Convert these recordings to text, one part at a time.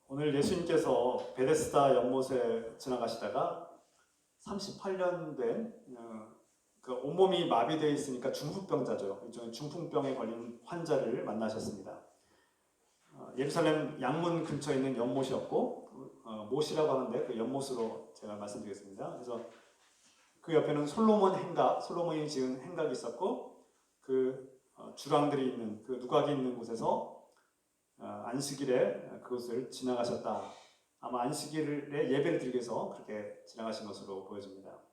오늘 예수님께서 베데스다 연못에 지나가시다가 38년 된 그 온몸이 마비되어 있으니까 중풍병자죠. 일종의 중풍병에 걸린 환자를 만나셨습니다. 예루살렘 양문 근처에 있는 연못이었고 못이라고 하는데 그 연못으로 제가 말씀드리겠습니다. 그래서 그 옆에는 솔로몬 행각, 솔로몬이 지은 행각이 있었고 그 주랑들이 있는 그 누각이 있는 곳에서 안식일에 그것을 지나가셨다. 아마 안식일에 예배를 드리기 위해서 그렇게 지나가신 것으로 보여집니다.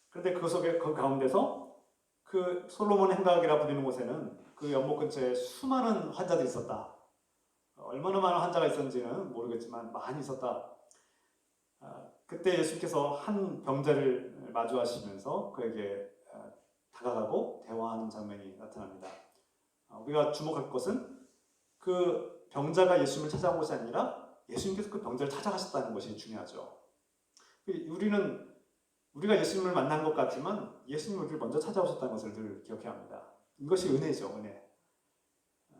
그런데 그 가운데서 그 솔로몬 행각이라 불리는 곳에는 그 연못 근처에 수많은 환자들이 있었다. 얼마나 많은 환자가 있었는지는 모르겠지만 많이 있었다. 그때 예수님께서 한 병자를 마주하시면서 그에게 다가가고 대화하는 장면이 나타납니다. 우리가 주목할 것은 그 병자가 예수님을 찾아온 것이 아니라 예수님께서 그 병자를 찾아가셨다는 것이 중요하죠. 우리가 예수님을 만난 것 같지만 예수님이 우리를 먼저 찾아오셨다는 것을 늘 기억해야 합니다. 이것이 은혜죠, 은혜.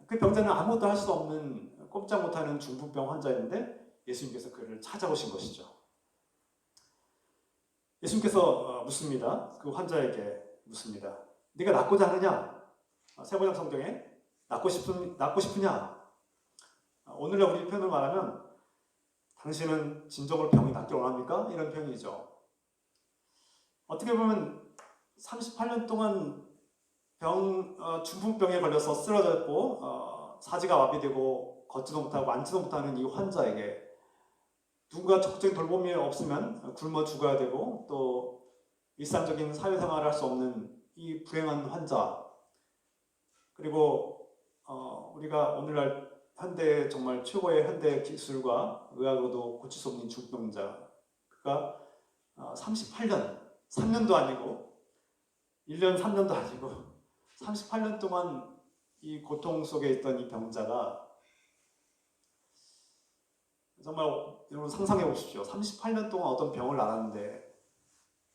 그 병자는 아무것도 할 수 없는 꼼짝 못하는 중풍병 환자인데 예수님께서 그를 찾아오신 것이죠. 예수님께서 묻습니다. 그 환자에게 묻습니다. 네가 낫고자 하느냐? 세번역 성경에 낫고 싶으냐? 오늘날 우리 표현을 말하면 당신은 진정으로 병이 낫길 원합니까? 이런 표현이죠. 어떻게 보면 38년 동안 중풍병에 걸려서 쓰러졌고 사지가 마비되고 걷지도 못하고 앉지도 못하는 이 환자에게 누군가 적극적인 돌봄이 없으면 굶어 죽어야 되고 또 일상적인 사회생활을 할 수 없는 이 불행한 환자, 그리고 우리가 오늘날 현대 정말 최고의 현대 기술과 의학으로도 고칠 수 없는 중풍병자, 그가 38년, 3년도 아니고 1년, 3년도 아니고 38년 동안 이 고통 속에 있던 이 병자가 정말 여러분 상상해 보십시오. 38년 동안 어떤 병을 앓았는데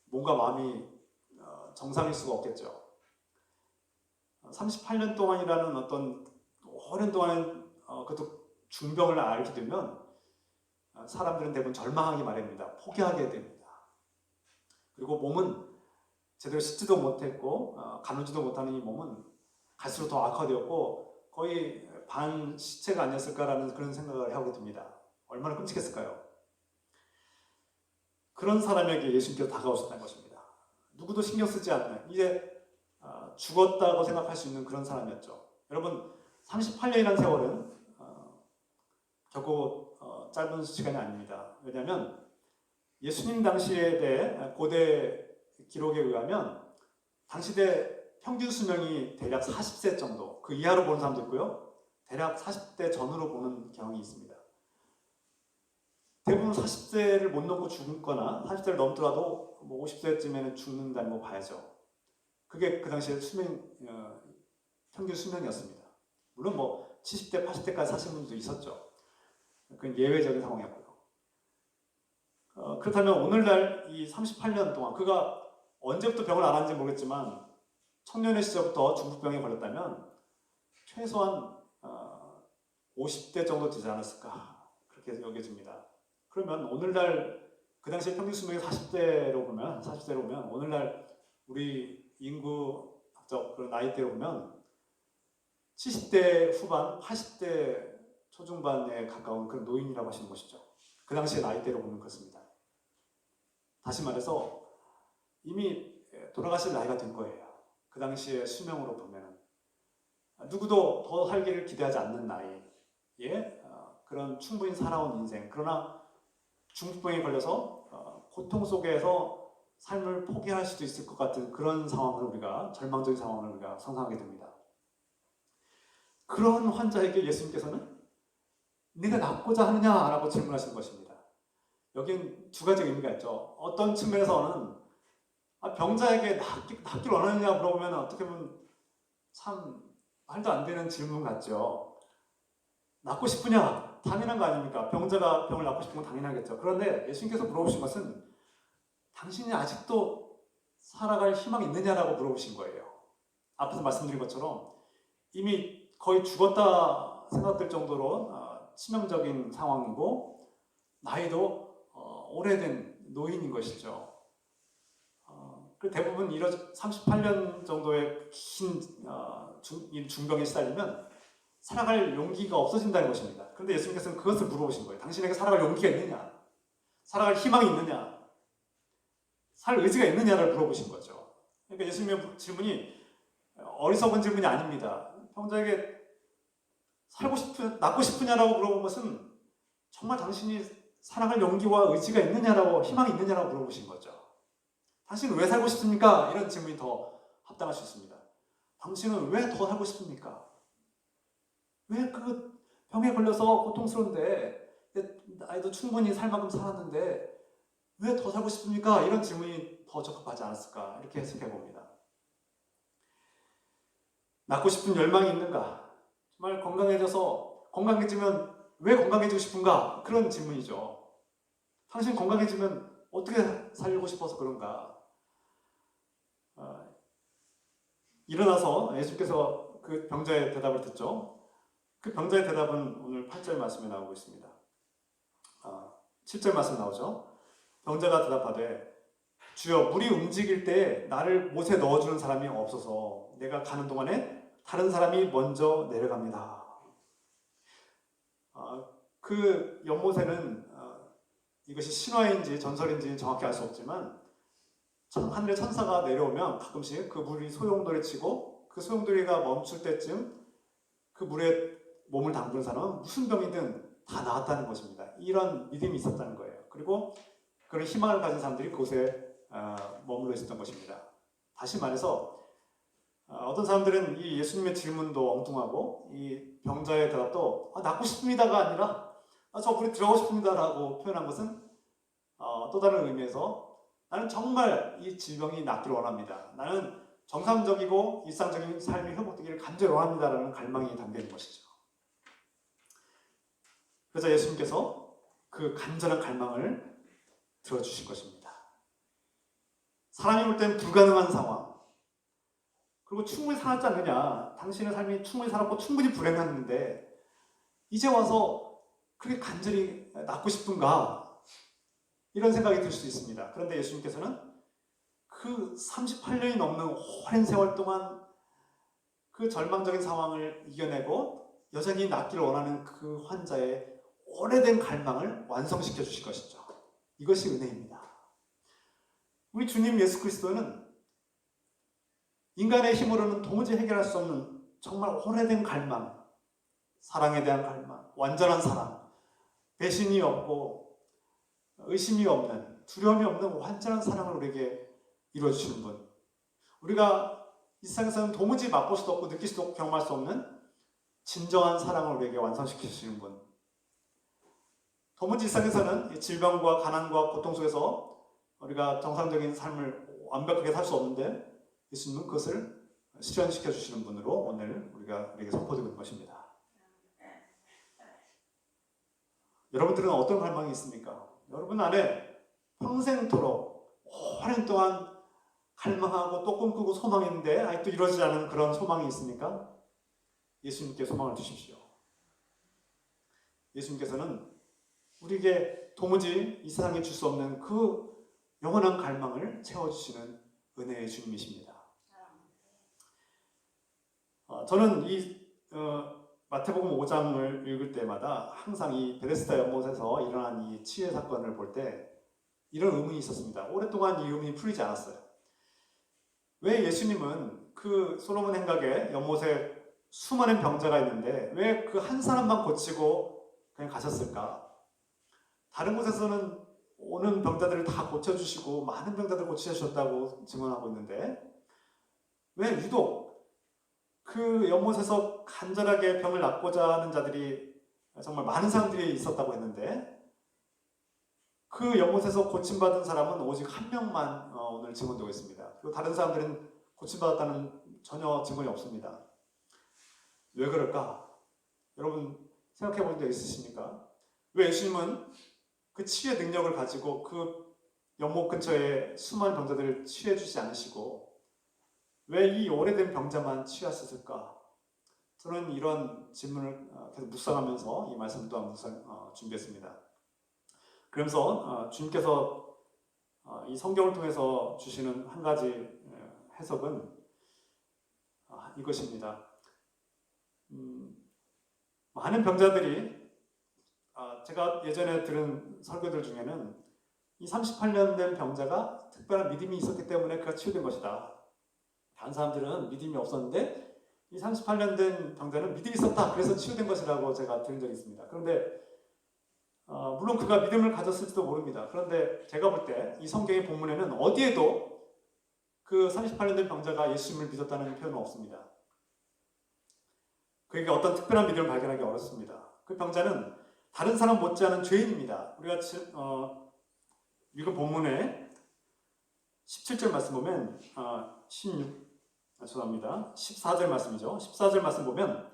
뭔가 마음이 정상일 수가 없겠죠. 38년 동안이라는 어떤 오랜 동안 그것도 중병을 앓게 되면 사람들은 대부분 절망하기 마련입니다. 포기하게 됩니다. 그리고 몸은 제대로 씻지도 못했고 가누지도 못하는 이 몸은 갈수록 더 악화되었고 거의 반 시체가 아니었을까라는 그런 생각을 하게 됩니다. 얼마나 끔찍했을까요? 그런 사람에게 예수님께서 다가오셨다는 것입니다. 누구도 신경 쓰지 않는, 이제 죽었다고 생각할 수 있는 그런 사람이었죠. 여러분, 38년이라는 세월은 결코 짧은 시간이 아닙니다. 왜냐하면 예수님 당시에 대해 고대 기록에 의하면 당시대 평균 수명이 대략 40세 정도, 그 이하로 보는 사람도 있고요. 대략 40대 전후로 보는 경향이 있습니다. 대부분 40세를 못 넘고 죽거나 40세를 넘더라도 뭐 50세쯤에는 죽는다는 거 봐야죠. 그게 그 당시에 평균 수명이었습니다. 물론 뭐 70대, 80대까지 사신 분도 있었죠. 그건 예외적인 상황이었고요. 그렇다면 오늘날 이 38년 동안 그가 언제부터 병을 앓았는지 모르겠지만 청년의 시절부터 중풍병에 걸렸다면 최소한 50대 정도 되지 않았을까 그렇게 여겨집니다. 그러면 오늘날 그 당시에 평균 수명이 40대로 보면 오늘날 우리 인구학적 그런 나이대로 보면 70대 후반, 80대 초중반에 가까운 그런 노인이라고 하시는 것이죠. 그 당시의 나이대로 보면 그렇습니다. 다시 말해서 이미 돌아가실 나이가 된 거예요. 그 당시의 수명으로 보면 누구도 더 살기를 기대하지 않는 나이에 그런 충분히 살아온 인생, 그러나 중풍병에 걸려서 고통 속에서 삶을 포기할 수도 있을 것 같은 그런 상황을 우리가, 절망적인 상황을 우리가 상상하게 됩니다. 그런 환자에게 예수님께서는 네가 낫고자 하느냐라고 질문하신 것입니다. 여긴 두 가지 의미가 있죠. 어떤 측면에서는 병자에게 낫길 원하느냐 물어보면 어떻게 보면 참 말도 안 되는 질문 같죠. 낫고 싶으냐? 당연한 거 아닙니까? 병자가 병을 낫고 싶은 건 당연하겠죠. 그런데 예수님께서 물어보신 것은 당신이 아직도 살아갈 희망이 있느냐라고 물어보신 거예요. 앞에서 말씀드린 것처럼 이미 거의 죽었다 생각될 정도로 치명적인 상황이고 나이도 오래된 노인인 것이죠. 그 대부분 이런 38년 정도의 긴 중병에 시달리면 살아갈 용기가 없어진다는 것입니다. 그런데 예수님께서는 그것을 물어보신 거예요. 당신에게 살아갈 용기가 있느냐? 살아갈 희망이 있느냐? 살 의지가 있느냐를 물어보신 거죠. 그러니까 예수님의 질문이 어리석은 질문이 아닙니다. 병자에게 낫고 싶으냐라고 물어본 것은 정말 당신이 살아갈 용기와 의지가 있느냐라고, 희망이 있느냐라고 물어보신 거죠. 당신은 왜 살고 싶습니까? 이런 질문이 더 합당할 수 있습니다. 당신은 왜 더 살고 싶습니까? 왜 그 병에 걸려서 고통스러운데 나이도 충분히 살 만큼 살았는데 왜 더 살고 싶습니까? 이런 질문이 더 적합하지 않았을까 이렇게 해석해 봅니다. 낫고 싶은 열망이 있는가? 정말 건강해지면 왜 건강해지고 싶은가? 그런 질문이죠. 당신 건강해지면 어떻게 살고 싶어서 그런가? 일어나서 예수께서 그 병자의 대답을 듣죠. 그 병자의 대답은 오늘 8절 말씀에 나오고 있습니다. 7절 말씀 나오죠. 병자가 대답하되 주여 물이 움직일 때 나를 못에 넣어주는 사람이 없어서 내가 가는 동안에 다른 사람이 먼저 내려갑니다. 그 연못에는 이것이 신화인지 전설인지 정확히 알 수 없지만 하늘의 천사가 내려오면 가끔씩 그 물이 소용돌이 치고 그 소용돌이가 멈출 때쯤 그 물에 몸을 담그는 사람은 무슨 병이든 다 나았다는 것입니다. 이런 믿음이 있었다는 거예요. 그리고 그런 희망을 가진 사람들이 그곳에 머물러 있었던 것입니다. 다시 말해서 어떤 사람들은 이 예수님의 질문도 엉뚱하고 이 병자의 대답도 낫고 싶습니다가 아니라 저 물에 들어가고 싶습니다라고 표현한 것은 또 다른 의미에서 나는 정말 이 질병이 낫기를 원합니다. 나는 정상적이고 일상적인 삶이 회복되기를 간절히 원합니다라는 갈망이 담겨 있는 것이죠. 그래서 예수님께서 그 간절한 갈망을 들어주실 것입니다. 사람이 볼 때는 불가능한 상황, 그리고 충분히 살았지 않느냐, 당신의 삶이 충분히 살았고 충분히 불행했는데 이제 와서 그렇게 간절히 낫고 싶은가? 이런 생각이 들 수 있습니다. 그런데 예수님께서는 그 38년이 넘는 오랜 세월 동안 그 절망적인 상황을 이겨내고 여전히 낫기를 원하는 그 환자의 오래된 갈망을 완성시켜 주실 것이죠. 이것이 은혜입니다. 우리 주님 예수 그리스도는 인간의 힘으로는 도무지 해결할 수 없는 정말 오래된 갈망, 사랑에 대한 갈망, 완전한 사랑, 배신이 없고 의심이 없는, 두려움이 없는 완전한 사랑을 우리에게 이루어주시는 분. 우리가 이 세상에서는 도무지 맛볼 수도 없고 느낄 수도 없고 경험할 수 없는 진정한 사랑을 우리에게 완성시키시는 분. 도무지 이 세상에서는 질병과 가난과 고통 속에서 우리가 정상적인 삶을 완벽하게 살 수 없는데 예수님은 그것을 실현시켜 주시는 분으로 오늘 우리에게 선포되고 있는 것입니다. 여러분들은 어떤 갈망이 있습니까? 여러분 안에 평생토록 오랜 동안 갈망하고 또 꿈꾸고 소망했는데 아직도 이루어지지 않은 그런 소망이 있습니까? 예수님께 소망을 주십시오. 예수님께서는 우리에게 도무지 이 세상에 줄 수 없는 그 영원한 갈망을 채워주시는 은혜의 주님이십니다. 저는 이 마태복음 5장을 읽을 때마다 항상 이 베데스다 연못에서 일어난 이 치유 사건을 볼 때 이런 의문이 있었습니다. 오랫동안 이 의문이 풀리지 않았어요. 왜 예수님은 그 솔로몬 행각에 연못에 수많은 병자가 있는데 왜 그 한 사람만 고치고 그냥 가셨을까? 다른 곳에서는 오는 병자들을 다 고쳐주시고 많은 병자들 고치셨다고 증언하고 있는데 왜 유독 그 연못에서 간절하게 병을 낫고자 하는 자들이 정말 많은 사람들이 있었다고 했는데 그 연못에서 고침받은 사람은 오직 한 명만 오늘 증언되고 있습니다. 그리고 다른 사람들은 고침받았다는 전혀 증언이 없습니다. 왜 그럴까? 여러분 생각해 본 적 있으십니까? 왜 예수님은 그 치유의 능력을 가지고 그 연못 근처에 수많은 병자들을 치유해 주지 않으시고 왜 이 오래된 병자만 치유하셨을까? 저는 이런 질문을 계속 묵상하면서 이 말씀 또한 준비했습니다. 그러면서 주님께서 이 성경을 통해서 주시는 한 가지 해석은 이것입니다. 많은 병자들이 제가 예전에 들은 설교들 중에는 이 38년 된 병자가 특별한 믿음이 있었기 때문에 그가 치유된 것이다. 다른 사람들은 믿음이 없었는데 이 38년 된 병자는 믿음이 있었다. 그래서 치유된 것이라고 제가 들은 적이 있습니다. 그런데 물론 그가 믿음을 가졌을지도 모릅니다. 그런데 제가 볼 때 이 성경의 본문에는 어디에도 그 38년 된 병자가 예수님을 믿었다는 표현은 없습니다. 그에게 어떤 특별한 믿음을 발견하기 어렵습니다. 그 병자는 다른 사람 못지않은 죄인입니다. 우리가 읽은 본문에 17절 말씀 보면 14절 말씀이죠. 14절 말씀 보면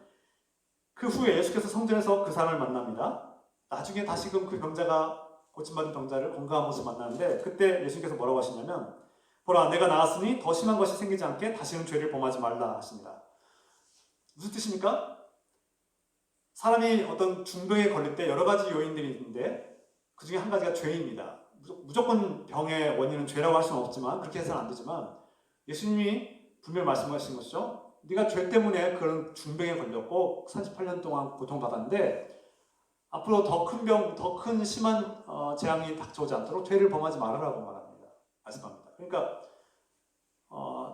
그 후에 예수께서 성전에서 그 사람을 만납니다. 나중에 다시금 그 병자가 고침받은 병자를 건강한 모습 만나는데 그때 예수님께서 뭐라고 하시냐면 보라 내가 나았으니 더 심한 것이 생기지 않게 다시는 죄를 범하지 말라 하십니다. 무슨 뜻입니까? 사람이 어떤 중병에 걸릴 때 여러 가지 요인들이 있는데 그 중에 한 가지가 죄입니다. 무조건 병의 원인은 죄라고 할 수는 없지만 그렇게 해서는 안 되지만 예수님이 분명히 말씀하신 것이죠. 네가 죄 때문에 그런 중병에 걸렸고 38년 동안 고통받았는데 앞으로 더 큰 병, 더 큰 심한 재앙이 닥쳐오지 않도록 죄를 범하지 말아라고 말씀합니다. 그러니까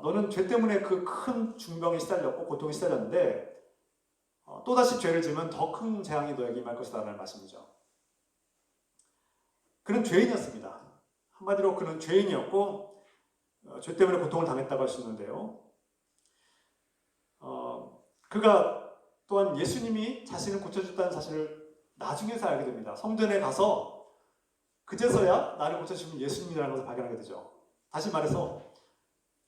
너는 죄 때문에 그 큰 중병에 시달렸고 고통에 시달렸는데 또다시 죄를 지으면 더 큰 재앙이 너에게 임할 것이다 라는 말씀이죠. 그는 죄인이었습니다. 한마디로 그는 죄인이었고 죄 때문에 고통을 당했다고 할 수 있는데요. 그가 또한 예수님이 자신을 고쳐줬다는 사실을 나중에서 알게 됩니다. 성전에 가서 그제서야 나를 고쳐주신 예수님이라는 것을 발견하게 되죠. 다시 말해서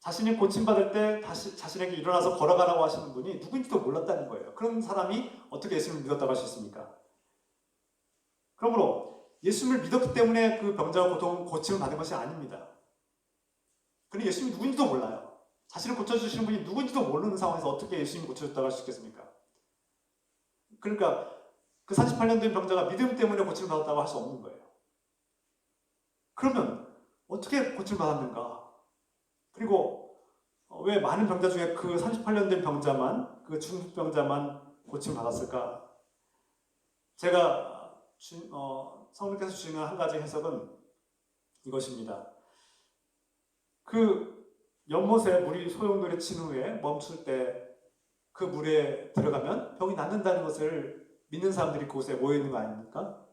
자신이 고침받을 때 다시 자신에게 일어나서 걸어가라고 하시는 분이 누구인지도 몰랐다는 거예요. 그런 사람이 어떻게 예수님을 믿었다고 할 수 있습니까? 그러므로 예수님을 믿었기 때문에 그 병자가 고침을 받은 것이 아닙니다. 그는 예수님이 누구인지도 몰라요. 자신을 고쳐주시는 분이 누구인지도 모르는 상황에서 어떻게 예수님이 고쳐줬다고 할 수 있겠습니까? 그러니까 그 38년 된 병자가 믿음 때문에 고침을 받았다고 할 수 없는 거예요. 그러면 어떻게 고침을 받았는가? 그리고 왜 많은 병자 중에 그 38년 된 병자만, 그 중풍병자만 고침을 받았을까? 제가 성령께서 주시는 한 가지 해석은 이것입니다. 그 연못에 물이 소용돌이 친 후에 멈출 때 그 물에 들어가면 병이 낫는다는 것을 믿는 사람들이 그곳에 모여있는 거 아닙니까?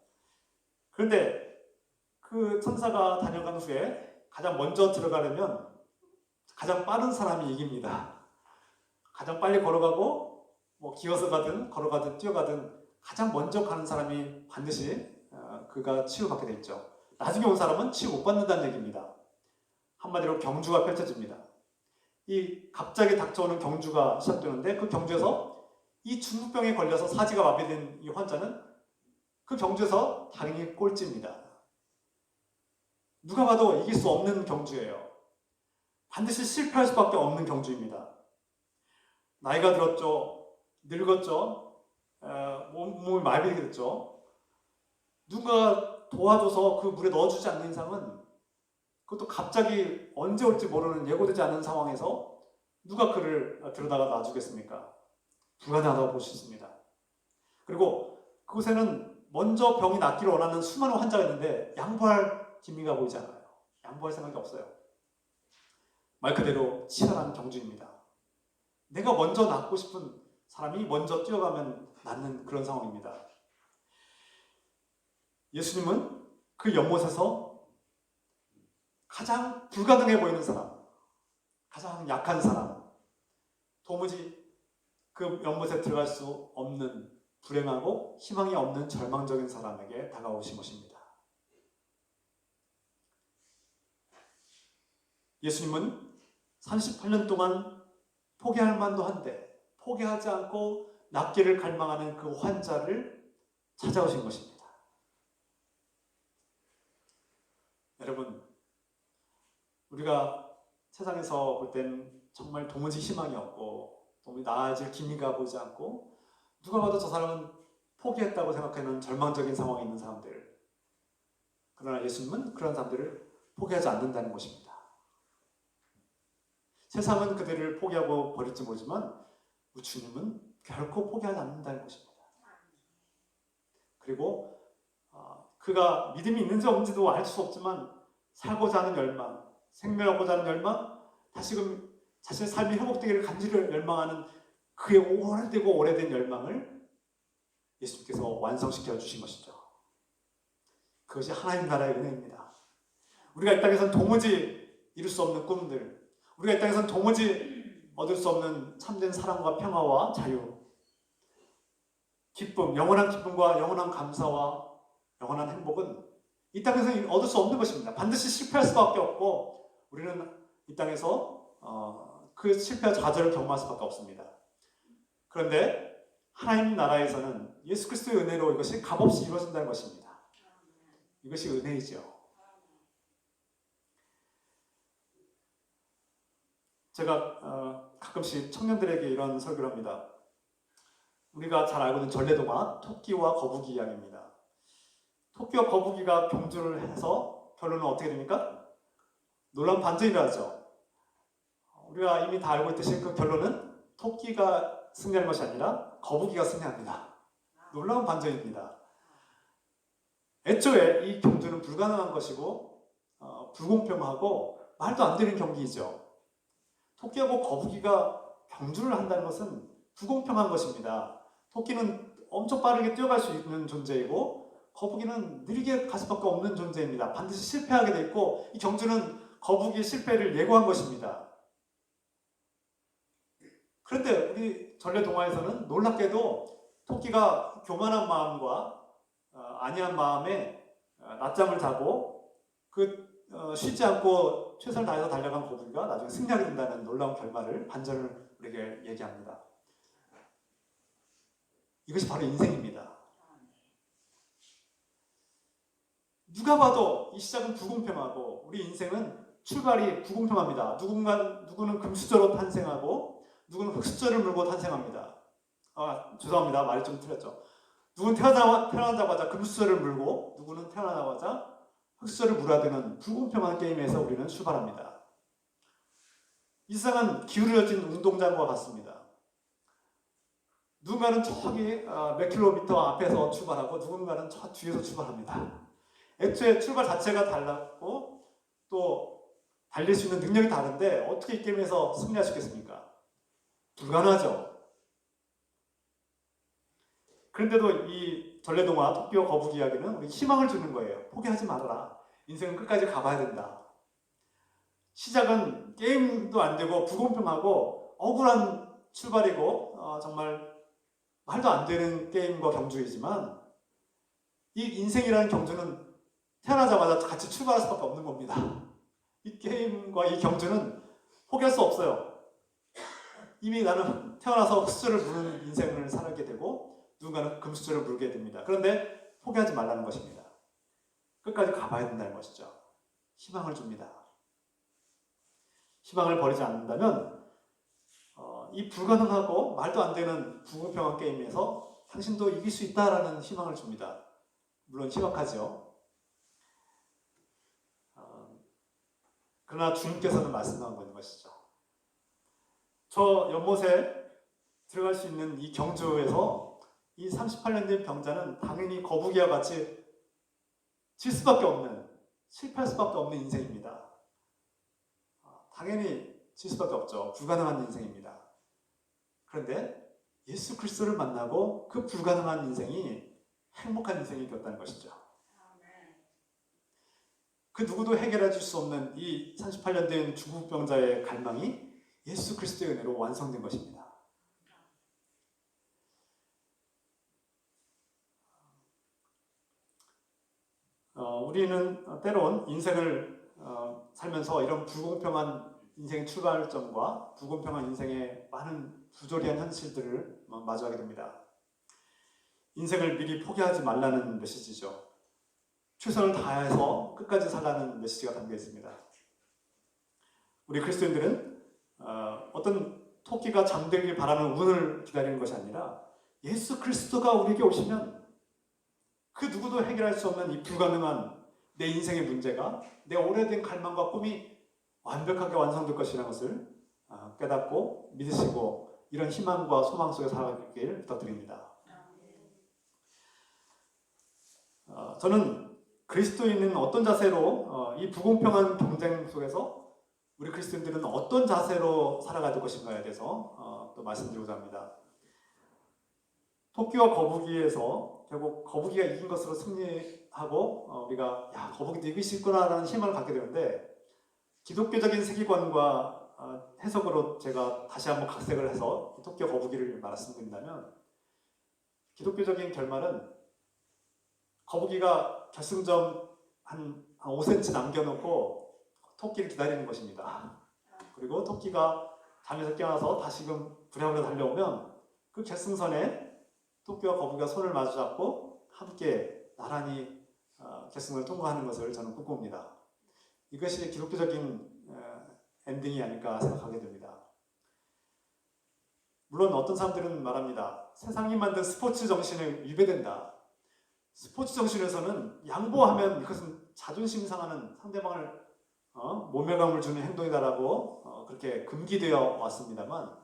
그런데 그 천사가 다녀간 후에 가장 먼저 들어가려면 가장 빠른 사람이 이깁니다. 가장 빨리 걸어가고 기어서 가든 걸어가든 뛰어가든 가장 먼저 가는 사람이 반드시 그가 치유받게 돼 있죠. 나중에 온 사람은 치유 못 받는다는 얘기입니다. 한마디로 경주가 펼쳐집니다. 이 갑자기 닥쳐오는 경주가 시작되는데 그 경주에서 이 중풍병에 걸려서 사지가 마비된 이 환자는 그 경주에서 당연히 꼴찌입니다. 누가 봐도 이길 수 없는 경주예요. 반드시 실패할 수밖에 없는 경주입니다. 나이가 들었죠. 늙었죠. 몸이 마비되게 됐죠. 누가 도와줘서 그 물에 넣어주지 않는 이상은 그것도 갑자기 언제 올지 모르는 예고되지 않은 상황에서 누가 그를 들여다가 놔주겠습니까? 불가능하다고 볼 수 있습니다. 그리고 그곳에는 먼저 병이 낫기를 원하는 수많은 환자가 있는데 양보할 기미가 보이지 않아요. 양보할 생각이 없어요. 말 그대로 치열한 경주입니다. 내가 먼저 낫고 싶은 사람이 먼저 뛰어가면 낫는 그런 상황입니다. 예수님은 그 연못에서 가장 불가능해 보이는 사람, 가장 약한 사람, 도무지 그 연못에 들어갈 수 없는 불행하고 희망이 없는 절망적인 사람에게 다가오신 것입니다. 예수님은 38년 동안 포기할 만도 한데 포기하지 않고 낫기를 갈망하는 그 환자를 찾아오신 것입니다. 여러분, 우리가 세상에서 볼 때는 정말 도무지 희망이 없고 또 나아질 기미가 보이지 않고 누가 봐도 저 사람은 포기했다고 생각하는 절망적인 상황에 있는 사람들. 그러나 예수님은 그런 사람들을 포기하지 않는다는 것입니다. 세상은 그들을 포기하고 버릴지 모르지만 우리 주님은 결코 포기하지 않는다는 것입니다. 그리고 그가 믿음이 있는지 없는지도 알 수 없지만 살고자 하는 열망, 생명을 얻고자 하는 열망, 다시금 자신의 삶이 회복되기를 간절히 열망하는 그의 오래되고 오래된 열망을 예수님께서 완성시켜 주신 것이죠. 그것이 하나님 나라의 은혜입니다. 우리가 이 땅에서는 도무지 이룰 수 없는 꿈들, 우리가 이 땅에서는 도무지 얻을 수 없는 참된 사랑과 평화와 자유, 기쁨, 영원한 기쁨과 영원한 감사와 영원한 행복은 이 땅에서 얻을 수 없는 것입니다. 반드시 실패할 수밖에 없고 우리는 이 땅에서 그 실패와 좌절을 경험할 수밖에 없습니다. 그런데 하나님 나라에서는 예수 그리스도의 은혜로 이것이 값없이 이루어진다는 것입니다. 이것이 은혜이죠. 제가 가끔씩 청년들에게 이런 설교를 합니다. 우리가 잘 알고 있는 전래동화 토끼와 거북이 이야기입니다. 토끼와 거북이가 경주를 해서 결론은 어떻게 됩니까? 놀라운 반전이 일어나죠. 우리가 이미 다 알고 있듯이 그 결론은 토끼가 승리하는 것이 아니라 거북이가 승리합니다. 놀라운 반전입니다. 애초에 이 경주는 불가능한 것이고 불공평하고 말도 안 되는 경기이죠. 토끼하고 거북이가 경주를 한다는 것은 불공평한 것입니다. 토끼는 엄청 빠르게 뛰어갈 수 있는 존재이고 거북이는 느리게 갈 수밖에 없는 존재입니다. 반드시 실패하게 돼 있고 이 경주는 거북이의 실패를 예고한 것입니다. 그런데 우리 전래 동화에서는 놀랍게도 토끼가 교만한 마음과 안이한 마음에 낮잠을 자고 쉬지 않고 최선을 다해서 달려간 거북이가 나중에 승리하게 된다는 놀라운 결말을 반전을 우리에게 얘기합니다. 이것이 바로 인생입니다. 누가 봐도 이 시작은 불공평하고 우리 인생은 출발이 불공평합니다. 누구는 금수저로 탄생하고 누구는 흙수저를 물고 탄생합니다. 죄송합니다. 말이 좀 틀렸죠. 누구는 태어나자마자 금수저를 물고 누구는 태어나자마자 흙수저를 물어야 되는 불공평한 게임에서 우리는 출발합니다. 이 세상은 기울어진 운동장과 같습니다. 누군가는 저기 몇 킬로미터 앞에서 출발하고 누군가는 저 뒤에서 출발합니다. 애초에 출발 자체가 달랐고 또 달릴 수 있는 능력이 다른데 어떻게 이 게임에서 승리할 수 있겠습니까? 불가능하죠. 그런데도 이 전래동화 토끼와 거북이 이야기는 우리 희망을 주는 거예요. 포기하지 말아라. 인생은 끝까지 가봐야 된다. 시작은 게임도 안 되고 불공평하고 억울한 출발이고 정말 말도 안 되는 게임과 경주이지만 이 인생이라는 경주는 태어나자마자 같이 출발할 수밖에 없는 겁니다. 이 게임과 이 경주는 포기할 수 없어요. 이미 나는 태어나서 흙수저를 무는 인생을 살게 되고 누군가는 금수저를 물게 됩니다. 그런데 포기하지 말라는 것입니다. 끝까지 가봐야 된다는 것이죠. 희망을 줍니다. 희망을 버리지 않는다면 이 불가능하고 말도 안 되는 불공평한 게임에서 당신도 이길 수 있다라는 희망을 줍니다. 물론 희박하죠. 그러나 주님께서는 말씀하고 있는 것이죠. 저 연못에 들어갈 수 있는 이 경주에서 이 38년 된 병자는 당연히 거북이와 같이 질 수밖에 없는, 실패할 수밖에 없는 인생입니다. 당연히 질 수밖에 없죠. 불가능한 인생입니다. 그런데 예수 그리스도를 만나고 그 불가능한 인생이 행복한 인생이 되었다는 것이죠. 그 누구도 해결해 줄 수 없는 이 38년 된 중풍병자의 갈망이 예수 그리스도의 은혜로 완성된 것입니다. 우리는 때론 인생을 살면서 이런 불공평한 인생의 출발점과 불공평한 인생의 많은 부조리한 현실들을 마주하게 됩니다. 인생을 미리 포기하지 말라는 메시지죠. 최선을 다해서 끝까지 살라는 메시지가 담겨 있습니다. 우리 그리스도인들은 어떤 토끼가 잠들길 바라는 운을 기다리는 것이 아니라 예수 그리스도가 우리에게 오시면 그 누구도 해결할 수 없는 이 불가능한 내 인생의 문제가 내 오래된 갈망과 꿈이 완벽하게 완성될 것이라는 것을 깨닫고 믿으시고 이런 희망과 소망 속에 살아가길 부탁드립니다. 저는 그리스도인은 어떤 자세로 이 불공평한 경쟁 속에서 우리 그리스도인들은 어떤 자세로 살아가야 될 것인가에 대해서 또 말씀드리고자 합니다. 토끼와 거북이에서 결국 거북이가 이긴 것으로 승리하고 우리가 거북이도 이길 수 있구나라는 희망을 갖게 되는데 기독교적인 세계관과 해석으로 제가 다시 한번 각색을 해서 토끼와 거북이를 말씀드린다면 기독교적인 결말은 거북이가 결승점 한 5cm 남겨놓고 토끼를 기다리는 것입니다. 그리고 토끼가 잠에서 깨어나서 다시금 부랴부랴 달려오면 그 결승선에 토끼와 거북이가 손을 마주잡고 함께 나란히 결승을 통과하는 것을 저는 꿈꿉니다. 이것이 기독교적인 엔딩이 아닐까 생각하게 됩니다. 물론 어떤 사람들은 말합니다. 세상이 만든 스포츠 정신을 위배된다. 스포츠 정신에서는 양보하면 이것은 자존심 상하는 상대방을 모멸감을 주는 행동이다라고 그렇게 금기되어 왔습니다만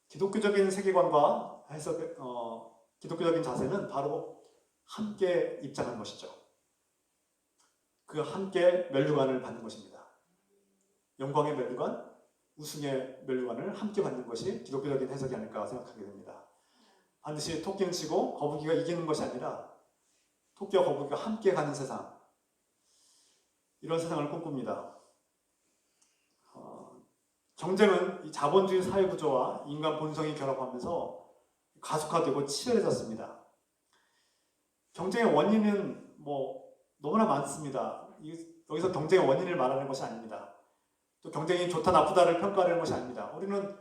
기독교적인 세계관과 해석, 기독교적인 자세는 바로 함께 입장하는 것이죠. 그 함께 면류관을 받는 것입니다. 영광의 면류관, 우승의 면류관을 함께 받는 것이 기독교적인 해석이 아닐까 생각하게 됩니다. 반드시 토끼는 지고 거북이가 이기는 것이 아니라 토끼와 거북이가 함께 가는 세상, 이런 세상을 꿈꿉니다. 경쟁은 이 자본주의 사회 구조와 인간 본성이 결합하면서 가속화되고 치열해졌습니다. 경쟁의 원인은 너무나 많습니다. 여기서 경쟁의 원인을 말하는 것이 아닙니다. 또 경쟁이 좋다 나쁘다를 평가하는 것이 아닙니다. 우리는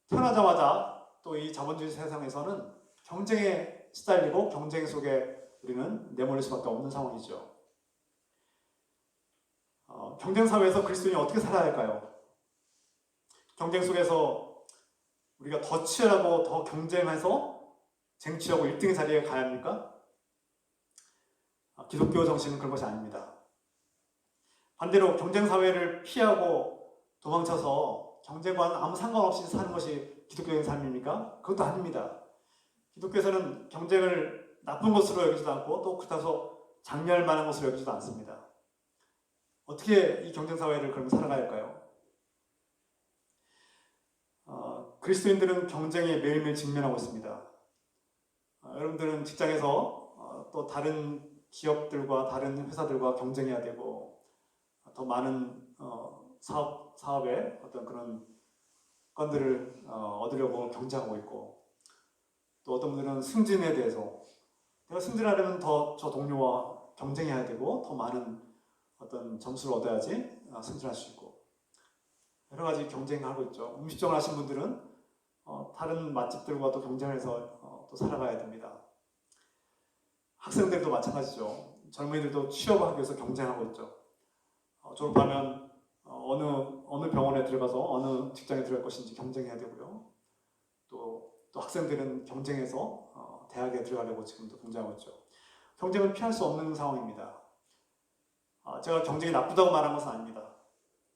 태어나자마자 또 이 자본주의 세상에서는 경쟁에 시달리고 경쟁 속에 우리는 내몰릴 수밖에 없는 상황이죠. 경쟁 사회에서 그리스도인이 어떻게 살아야 할까요? 경쟁 속에서 우리가 더 치열하고 더 경쟁해서 쟁취하고 1등의 자리에 가야 합니까? 기독교 정신은 그런 것이 아닙니다. 반대로 경쟁 사회를 피하고 도망쳐서 경쟁과는 아무 상관없이 사는 것이 기독교적인 삶입니까? 그것도 아닙니다. 기독교에서는 경쟁을 나쁜 것으로 여기지도 않고 또 그렇다고 장려할 만한 것으로 여기지도 않습니다. 어떻게 이 경쟁 사회를 그러면 살아가야 할까요? 그리스도인들은 경쟁에 매일매일 직면하고 있습니다. 여러분들은 직장에서 또 다른 기업들과 다른 회사들과 경쟁해야 되고 더 많은 사업의 어떤 그런 건들을 얻으려고 경쟁하고 있고 또 어떤 분들은 승진에 대해서 내가 승진하려면 더 저 동료와 경쟁해야 되고 더 많은 어떤 점수를 얻어야지 승진할 수 있고 여러 가지 경쟁을 하고 있죠. 음식점을 하신 분들은 다른 맛집들과도 경쟁해서 또 살아가야 됩니다. 학생들도 마찬가지죠. 젊은이들도 취업을 하기 위해서 경쟁하고 있죠. 졸업하면 어느 병원에 들어가서 어느 직장에 들어갈 것인지 경쟁해야 되고요. 또 학생들은 경쟁해서 대학에 들어가려고 지금도 경쟁하고 있죠. 경쟁은 피할 수 없는 상황입니다. 제가 경쟁이 나쁘다고 말한 것은 아닙니다.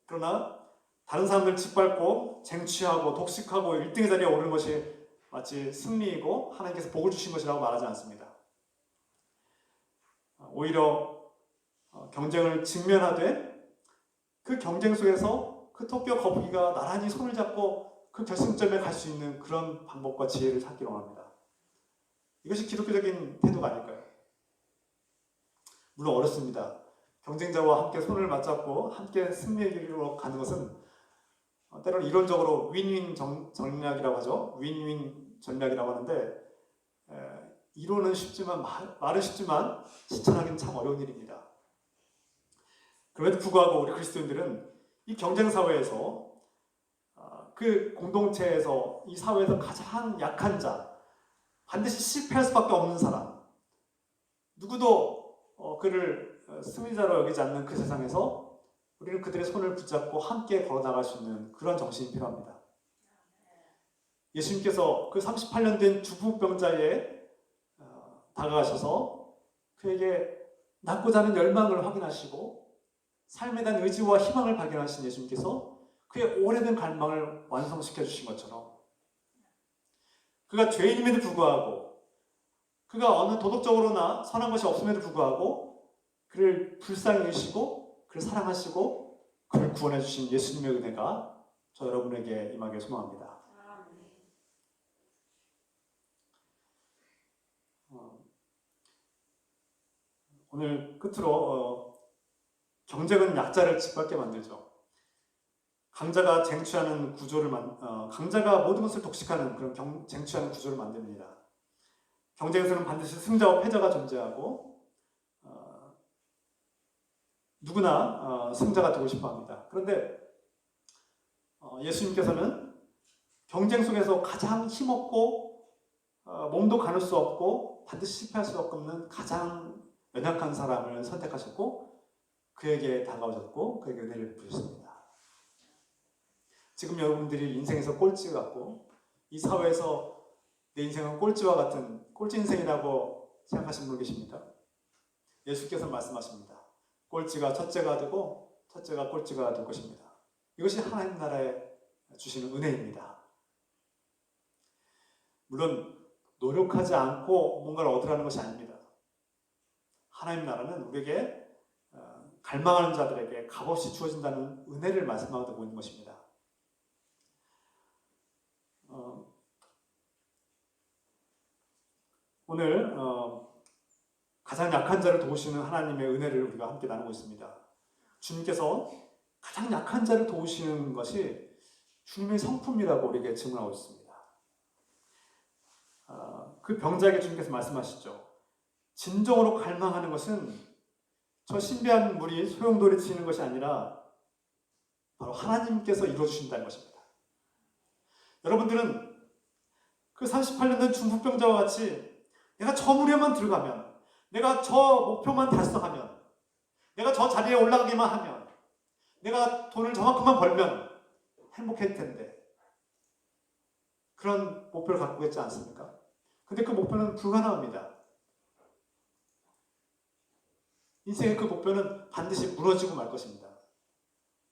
그러나 다른 사람들 짓밟고 쟁취하고 독식하고 1등의 자리에 오르는 것이 마치 승리이고 하나님께서 복을 주신 것이라고 말하지 않습니다. 오히려 경쟁을 직면하되 그 경쟁 속에서 그 토끼와 거북이가 나란히 손을 잡고 그 결승점에 갈 수 있는 그런 방법과 지혜를 찾기를 원합니다. 이것이 기독교적인 태도가 아닐까요? 물론 어렵습니다. 경쟁자와 함께 손을 맞잡고 함께 승리의 길로 가는 것은 때로는 이론적으로 윈윈 전략이라고 하죠. 윈윈 전략이라고 하는데 이론은 쉽지만 말은 쉽지만 실천하기는 참 어려운 일입니다. 그럼에도 불구하고 우리 그리스도인들은 이 경쟁 사회에서 그 공동체에서 이 사회에서 가장 약한 자, 반드시 실패할 수밖에 없는 사람, 누구도 그를 승리자로 여기지 않는 그 세상에서 우리는 그들의 손을 붙잡고 함께 걸어나갈 수 있는 그런 정신이 필요합니다. 예수님께서 그 38년 된 중풍병자에 다가가셔서 그에게 낳고자 하는 열망을 확인하시고 삶에 대한 의지와 희망을 발견하신 예수님께서 그의 오래된 갈망을 완성시켜 주신 것처럼 그가 죄인임에도 불구하고 그가 어느 도덕적으로나 선한 것이 없음에도 불구하고 그를 불쌍히 여기시고 그를 사랑하시고 그를 구원해 주신 예수님의 은혜가 저 여러분에게 임하길 소망합니다. 오늘 끝으로 경쟁은 약자를 짓밟게 만들죠. 강자가 쟁취하는 구조를 강자가 모든 것을 독식하는 그런 쟁취하는 구조를 만듭니다. 경쟁에서는 반드시 승자와 패자가 존재하고 누구나 승자가 되고 싶어합니다. 그런데 예수님께서는 경쟁 속에서 가장 힘없고 몸도 가눌 수 없고 반드시 실패할 수 없는 가장 연약한 사람을 선택하셨고 그에게 다가오셨고 그에게 은혜를 부으셨습니다. 지금 여러분들이 인생에서 꼴찌 같고 이 사회에서 내 인생은 꼴찌와 같은 꼴찌 인생이라고 생각하시는 분 계십니까? 예수께서 말씀하십니다. 꼴찌가 첫째가 되고 첫째가 꼴찌가 될 것입니다. 이것이 하나님 나라에 주시는 은혜입니다. 물론 노력하지 않고 뭔가를 얻으라는 것이 아닙니다. 하나님 나라는 우리에게 갈망하는 자들에게 값없이 주어진다는 은혜를 말씀하고 있는 것입니다. 오늘 가장 약한 자를 도우시는 하나님의 은혜를 우리가 함께 나누고 있습니다. 주님께서 가장 약한 자를 도우시는 것이 주님의 성품이라고 우리에게 증언하고 있습니다. 그 병자에게 주님께서 말씀하시죠. 진정으로 갈망하는 것은 저 신비한 물이 소용돌이 치는 것이 아니라 바로 하나님께서 이루어주신다는 것입니다. 여러분들은 그 38년 된 중풍병자와 같이 내가 저 물에만 들어가면, 내가 저 목표만 달성하면, 내가 저 자리에 올라가기만 하면, 내가 돈을 저만큼만 벌면 행복할 텐데 그런 목표를 갖고 있지 않습니까? 근데 그 목표는 불가능합니다. 인생의 그 목표는 반드시 무너지고 말 것입니다.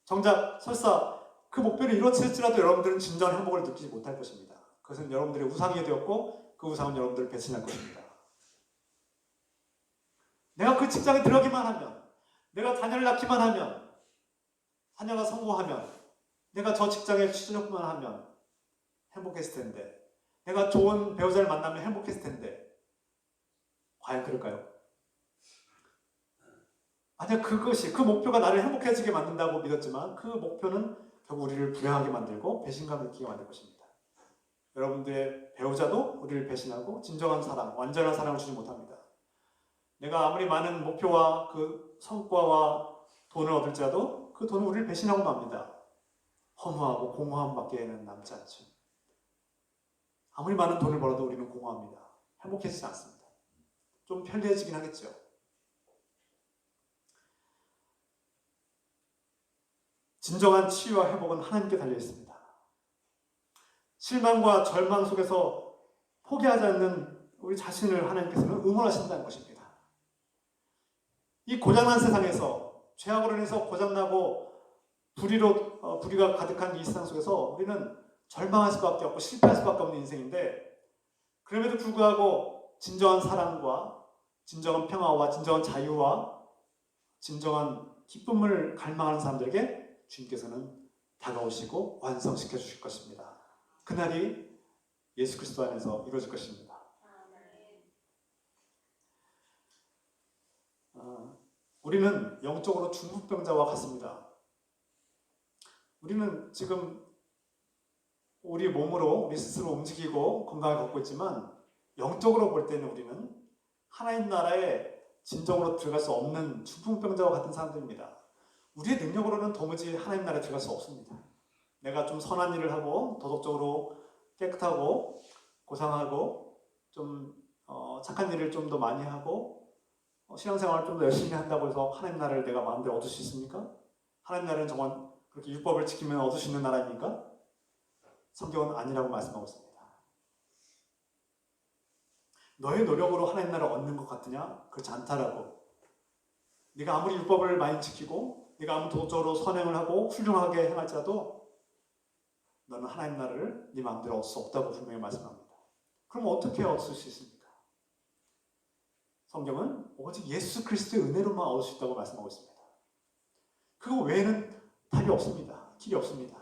정작 설사 그 목표를 이루어질지라도 여러분들은 진정한 행복을 느끼지 못할 것입니다. 그것은 여러분들의 우상이 되었고 그 우상은 여러분들을 배신할 것입니다. 내가 그 직장에 들어가기만 하면, 내가 자녀를 낳기만 하면, 자녀가 성공하면, 내가 저 직장에 취직만 하면 행복했을 텐데, 내가 좋은 배우자를 만나면 행복했을 텐데 과연 그럴까요? 만약 그것이, 그 목표가 나를 행복해지게 만든다고 믿었지만 그 목표는 결국 우리를 불행하게 만들고 배신감을 느끼게 만들 것입니다. 여러분들의 배우자도 우리를 배신하고 진정한 사랑, 완전한 사랑을 주지 못합니다. 내가 아무리 많은 목표와 그 성과와 돈을 얻을지라도 그 돈은 우리를 배신하고 맙니다. 허무하고 공허함밖에는 남지 않죠. 아무리 많은 돈을 벌어도 우리는 공허합니다. 행복해지지 않습니다. 좀 편리해지긴 하겠죠. 진정한 치유와 회복은 하나님께 달려 있습니다. 실망과 절망 속에서 포기하지 않는 우리 자신을 하나님께서는 응원하신다는 것입니다. 이 고장난 세상에서, 죄악으로 인해서 고장나고 불의가 가득한 이 세상 속에서 우리는 절망할 수밖에 없고 실패할 수밖에 없는 인생인데, 그럼에도 불구하고 진정한 사랑과 진정한 평화와 진정한 자유와 진정한 기쁨을 갈망하는 사람들에게 주님께서는 다가오시고 완성시켜 주실 것입니다. 그날이 예수 그리스도 안에서 이루어질 것입니다. 우리는 영적으로 중풍병자와 같습니다. 우리는 지금 우리 몸으로 우리 스스로 움직이고 건강을 갖고 있지만 영적으로 볼 때는 우리는 하나님 나라에 진정으로 들어갈 수 없는 중풍병자와 같은 사람들입니다. 우리의 능력으로는 도무지 하나님 나라에 들어갈 수 없습니다. 내가 좀 선한 일을 하고 도덕적으로 깨끗하고 고상하고 좀 착한 일을 좀 더 많이 하고 신앙생활을 좀 더 열심히 한다고 해서 하나님 나라를 내가 마음대로 얻을 수 있습니까? 하나님 나라는 정말 그렇게 율법을 지키면 얻을 수 있는 나라입니까? 성경은 아니라고 말씀하고 있습니다. 너의 노력으로 하나님 나라를 얻는 것 같으냐? 그렇지 않다라고. 네가 아무리 율법을 많이 지키고 네가 아무리 도덕적으로 선행을 하고 훌륭하게 행할지라도 너는 하나님 나라를 네 마음대로 얻을 수 없다고 분명히 말씀합니다. 그럼 어떻게 얻을 수 있습니까? 성경은 오직 예수 그리스도의 은혜로만 얻을 수 있다고 말씀하고 있습니다. 그거 외에는 답이 없습니다. 길이 없습니다.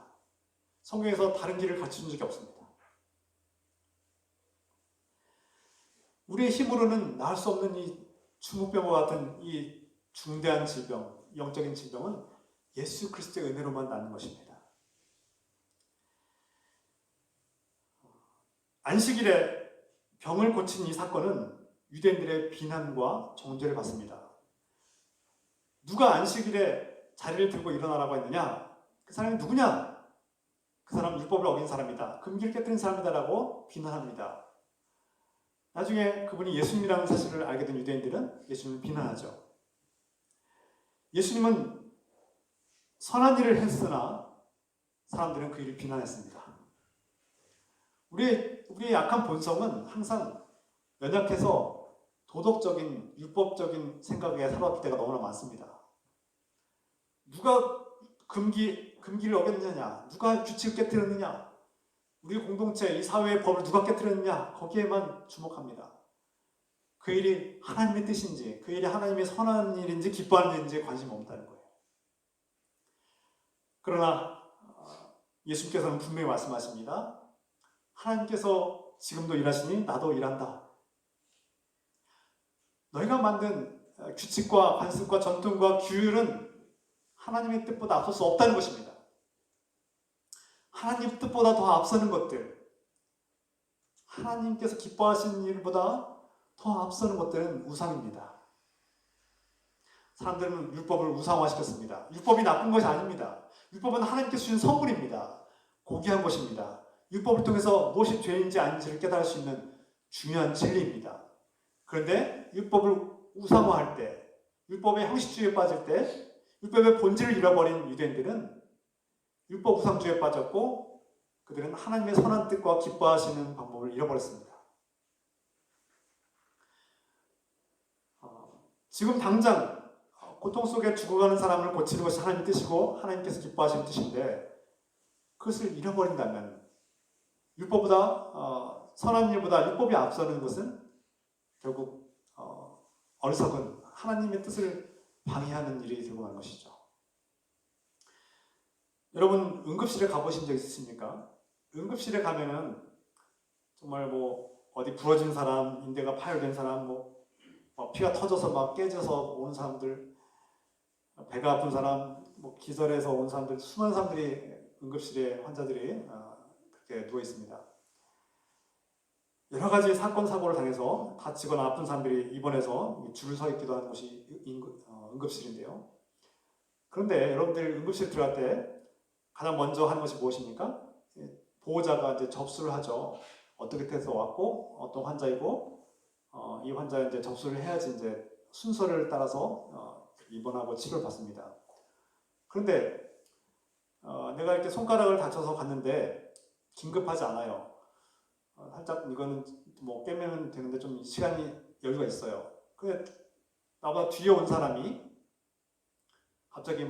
성경에서 다른 길을 가르쳐준 적이 없습니다. 우리의 힘으로는 나을 수 없는 이 중국병과 같은 이 중대한 질병, 영적인 질병은 예수 그리스도의 은혜로만 낫는 것입니다. 안식일에 병을 고친 이 사건은 유대인들의 비난과 정죄를 받습니다. 누가 안식일에 자리를 들고 일어나라고 했느냐? 그 사람이 누구냐? 그 사람은 율법을 어긴 사람이다. 금기를 깨뜨린 사람이다라고 비난합니다. 나중에 그분이 예수님이라는 사실을 알게 된 유대인들은 예수님을 비난하죠. 예수님은 선한 일을 했으나 사람들은 그 일을 비난했습니다. 우리의 약한 본성은 항상 연약해서 도덕적인, 율법적인 생각에 살아왔을 때가 너무나 많습니다. 누가 금기를 어겼느냐? 누가 규칙을 깨뜨렸느냐? 우리 공동체, 이 사회의 법을 누가 깨뜨렸느냐? 거기에만 주목합니다. 그 일이 하나님의 뜻인지, 그 일이 하나님의 선한 일인지 기뻐하는 일인지 관심이 없다는 거예요. 그러나 예수님께서는 분명히 말씀하십니다. 하나님께서 지금도 일하시니 나도 일한다. 너희가 만든 규칙과 관습과 전통과 규율은 하나님의 뜻보다 앞설 수 없다는 것입니다. 하나님 뜻보다 더 앞서는 것들, 하나님께서 기뻐하시는 일보다 더 앞서는 것들은 우상입니다. 사람들은 율법을 우상화시켰습니다. 율법이 나쁜 것이 아닙니다. 율법은 하나님께서 주신 선물입니다. 고귀한 것입니다. 율법을 통해서 무엇이 죄인지 아닌지를 깨달을 수 있는 중요한 진리입니다. 그런데 율법을 우상화할 때, 율법의 형식주의에 빠질 때, 율법의 본질을 잃어버린 유대인들은 율법 우상주의에 빠졌고 그들은 하나님의 선한 뜻과 기뻐하시는 방법을 잃어버렸습니다. 지금 당장 고통 속에 죽어가는 사람을 고치는 것이 하나님의 뜻이고 하나님께서 기뻐하시는 뜻인데 그것을 잃어버린다면 율법보다 선한 일보다 율법이 앞서는 것은 결국 어리석은 하나님의 뜻을 방해하는 일이 되고 만 것이죠. 여러분 응급실에 가보신 적 있으십니까? 응급실에 가면은 정말 어디 부러진 사람, 인대가 파열된 사람, 피가 터져서 막 깨져서 온 사람들, 배가 아픈 사람, 기절해서 온 사람들, 수많은 사람들이 응급실에 환자들이 그렇게 누워 있습니다. 여러 가지 사건 사고를 당해서 다치거나 아픈 사람들이 입원해서 줄을 서 있기도 하는 곳이 응급실인데요. 그런데 여러분들 응급실 들어갈 때 가장 먼저 하는 것이 무엇입니까? 보호자가 이제 접수를 하죠. 어떻게 해서 왔고 어떤 환자이고 이 환자에 이제 접수를 해야지 이제 순서를 따라서 입원하고 치료를 받습니다. 그런데 내가 이렇게 손가락을 다쳐서 갔는데 긴급하지 않아요. 살짝 이거는 깨면 되는데 좀 시간이 여유가 있어요. 근데 나보다 뒤에 온 사람이 갑자기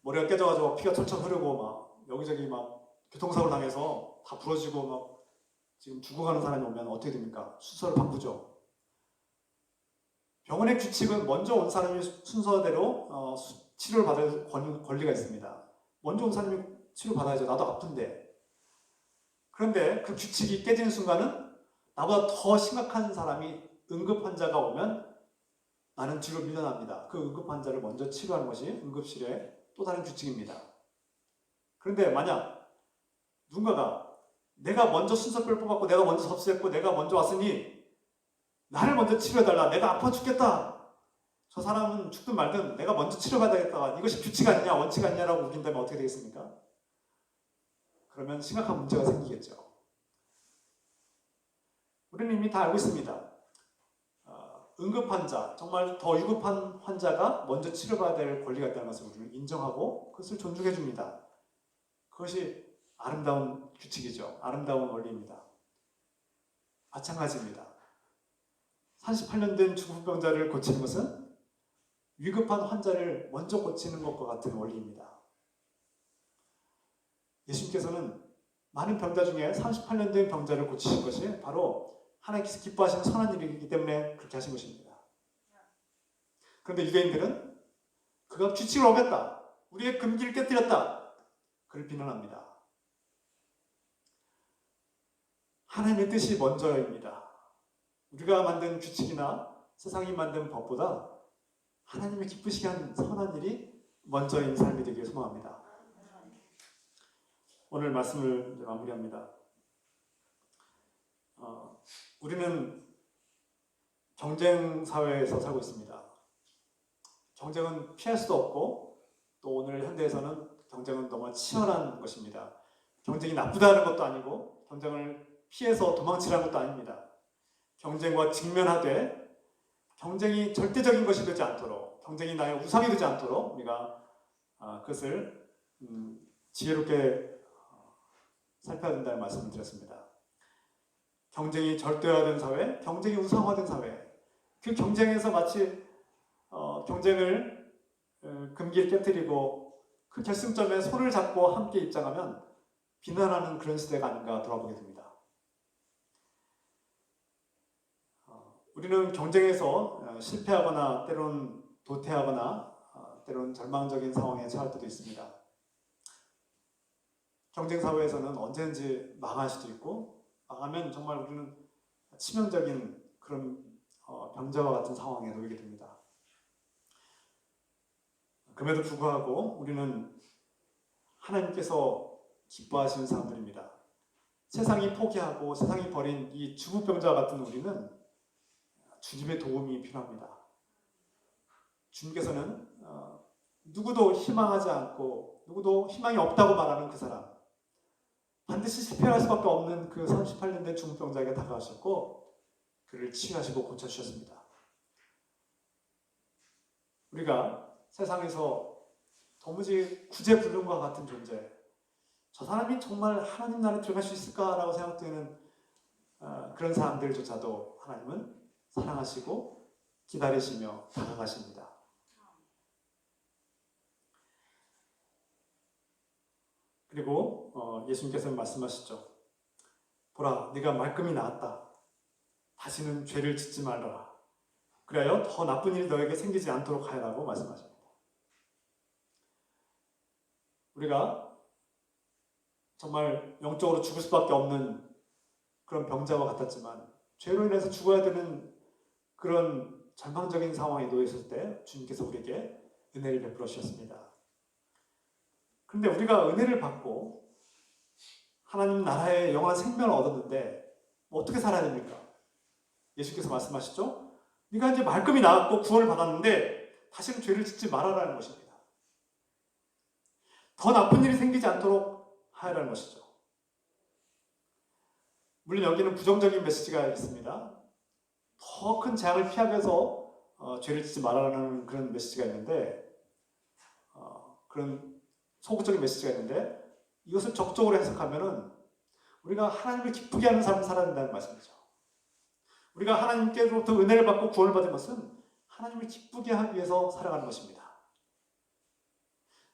머리가 깨져가지고 피가 철철 흐르고 여기저기 교통사고를 당해서 다 부러지고 지금 죽어가는 사람이 오면 어떻게 됩니까? 순서를 바꾸죠. 병원의 규칙은 먼저 온 사람이 순서대로 치료를 받을 권리가 있습니다. 먼저 온 사람이 치료받아야죠. 나도 아픈데. 그런데 그 규칙이 깨지는 순간은 나보다 더 심각한 사람이 응급 환자가 오면 나는 뒤로 밀려납니다. 그 응급 환자를 먼저 치료하는 것이 응급실의 또 다른 규칙입니다. 그런데 만약 누군가가 내가 먼저 순서표를 뽑았고 내가 먼저 접수했고 내가 먼저 왔으니 나를 먼저 치료해달라. 내가 아파 죽겠다. 저 사람은 죽든 말든 내가 먼저 치료받아야겠다. 이것이 규칙 아니냐 원칙 아니냐라고 우긴다면 어떻게 되겠습니까? 그러면 심각한 문제가 생기겠죠. 우리는 이미 다 알고 있습니다. 응급환자, 정말 더 위급한 환자가 먼저 치료받아야 될 권리가 있다는 것을 우리는 인정하고 그것을 존중해 줍니다. 그것이 아름다운 규칙이죠. 아름다운 원리입니다. 마찬가지입니다. 38년 된 중풍병자를 고치는 것은 위급한 환자를 먼저 고치는 것과 같은 원리입니다. 예수님께서는 많은 병자 중에 38년 된 병자를 고치신 것이 바로 하나님께서 기뻐하시는 선한 일이기 때문에 그렇게 하신 것입니다. 그런데 유대인들은 그가 규칙을 어겼다, 우리의 금기를 깨뜨렸다, 그를 비난합니다. 하나님의 뜻이 먼저입니다. 우리가 만든 규칙이나 세상이 만든 법보다 하나님의 기쁘시게 한 선한 일이 먼저인 삶이 되기를 소망합니다. 오늘 말씀을 마무리합니다. 우리는 경쟁 사회에서 살고 있습니다. 경쟁은 피할 수도 없고 또 오늘 현대에서는 경쟁은 너무 치열한 것입니다. 경쟁이 나쁘다는 것도 아니고 경쟁을 피해서 도망치라는 것도 아닙니다. 경쟁과 직면하되 경쟁이 절대적인 것이 되지 않도록, 경쟁이 나의 우상이 되지 않도록 우리가 그것을 지혜롭게 살펴야 된다는 말씀을 드렸습니다. 경쟁이 절대화된 사회, 경쟁이 우상화된 사회, 그 경쟁에서 마치 경쟁을 금기를 깨뜨리고 그 결승점에 손을 잡고 함께 입장하면 비난하는 그런 시대가 아닌가 돌아보게 됩니다. 우리는 경쟁에서 실패하거나 때로는 도태하거나 때로는 절망적인 상황에 처할 때도 있습니다. 경쟁 사회에서는 언제든지 망할 수도 있고 망하면 정말 우리는 치명적인 그런 병자와 같은 상황에 놓이게 됩니다. 그럼에도 불구하고 우리는 하나님께서 기뻐하시는 사람들입니다. 세상이 포기하고 세상이 버린 이 주부병자와 같은 우리는 주님의 도움이 필요합니다. 주님께서는 누구도 희망하지 않고 누구도 희망이 없다고 말하는 그 사람, 반드시 실패할 수밖에 없는 그 38년 된 중풍병자에게 다가가셨고 그를 치유하시고 고쳐주셨습니다. 우리가 세상에서 도무지 구제불능과 같은 존재, 저 사람이 정말 하나님 나라에 들어갈 수 있을까라고 생각되는 그런 사람들조차도 하나님은 사랑하시고 기다리시며 다가가십니다. 그리고 예수님께서는 말씀하시죠. 보라, 네가 말끔히 나았다. 다시는 죄를 짓지 말라. 그래야 더 나쁜 일이 너에게 생기지 않도록 하라고 말씀하십니다. 우리가 정말 영적으로 죽을 수밖에 없는 그런 병자와 같았지만 죄로 인해서 죽어야 되는 그런 절망적인 상황에 놓여 있을 때 주님께서 우리에게 은혜를 베풀어 주셨습니다. 그런데 우리가 은혜를 받고 하나님 나라의 영원한 생명을 얻었는데 어떻게 살아야 됩니까? 예수께서 말씀하시죠. 네가 이제 말끔히 나았고 구원을 받았는데 다시는 죄를 짓지 말아라는 것입니다. 더 나쁜 일이 생기지 않도록 하라는 것이죠. 물론 여기는 부정적인 메시지가 있습니다. 더 큰 재앙을 피하기 위해서 죄를 짓지 말아라는 그런 메시지가 있는데 그런 소극적인 메시지가 있는데 이것을 적극적으로 해석하면은 우리가 하나님을 기쁘게 하는 삶을 살아야 된다는 말씀이죠. 우리가 하나님께로부터 은혜를 받고 구원을 받은 것은 하나님을 기쁘게 하기 위해서 살아가는 것입니다.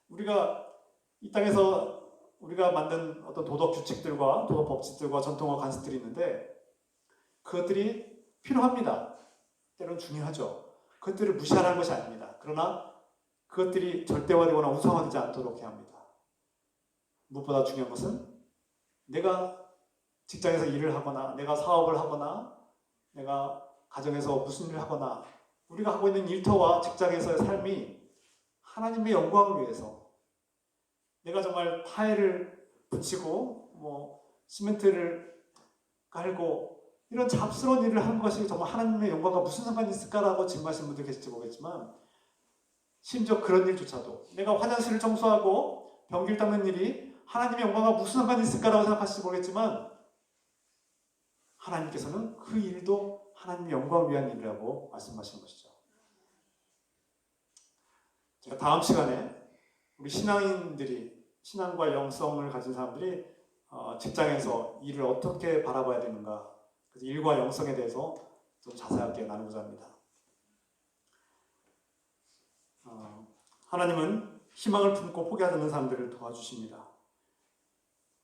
우리가 이 땅에서 우리가 만든 어떤 도덕 규칙들과 도덕 법칙들과 전통과 관습들이 있는데 그것들이 필요합니다. 때로는 중요하죠. 그것들을 무시하라는 것이 아닙니다. 그러나 그것들이 절대화되거나 우상화되지 않도록 해야 합니다. 무엇보다 중요한 것은 내가 직장에서 일을 하거나 내가 사업을 하거나 내가 가정에서 무슨 일을 하거나 우리가 하고 있는 일터와 직장에서의 삶이 하나님의 영광을 위해서 내가 정말 타일을 붙이고 시멘트를 깔고 이런 잡스러운 일을 하는 것이 정말 하나님의 영광과 무슨 상관이 있을까라고 질문하시는 분들 계실지 모르겠지만 심지어 그런 일조차도 내가 화장실을 청소하고 변기를 닦는 일이 하나님의 영광과 무슨 상관이 있을까라고 생각하실지 모르겠지만 하나님께서는 그 일도 하나님의 영광을 위한 일이라고 말씀하시는 것이죠. 제가 다음 시간에 우리 신앙인들이 신앙과 영성을 가진 사람들이 직장에서 일을 어떻게 바라봐야 되는가, 그래서 일과 영성에 대해서 좀 자세하게 나누고자 합니다. 하나님은 희망을 품고 포기하지 않는 사람들을 도와주십니다.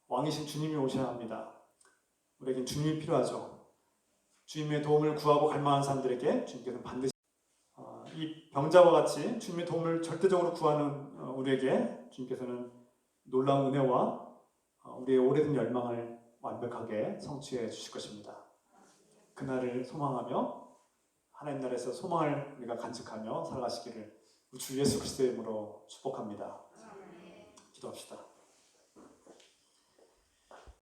왕이신 주님이 오셔야 합니다. 우리에겐 주님이 필요하죠. 주님의 도움을 구하고 갈망하는 사람들에게 주님께서는 반드시 이 병자와 같이 주님의 도움을 절대적으로 구하는 우리에게 주님께서는 놀라운 은혜와 우리의 오래된 열망을 완벽하게 성취해 주실 것입니다. 그날을 소망하며 하나님 나라에서 소망을 우리가 간직하며 살아가시기를 주 예수 그리스도의 이름으로 축복합니다. 기도합시다.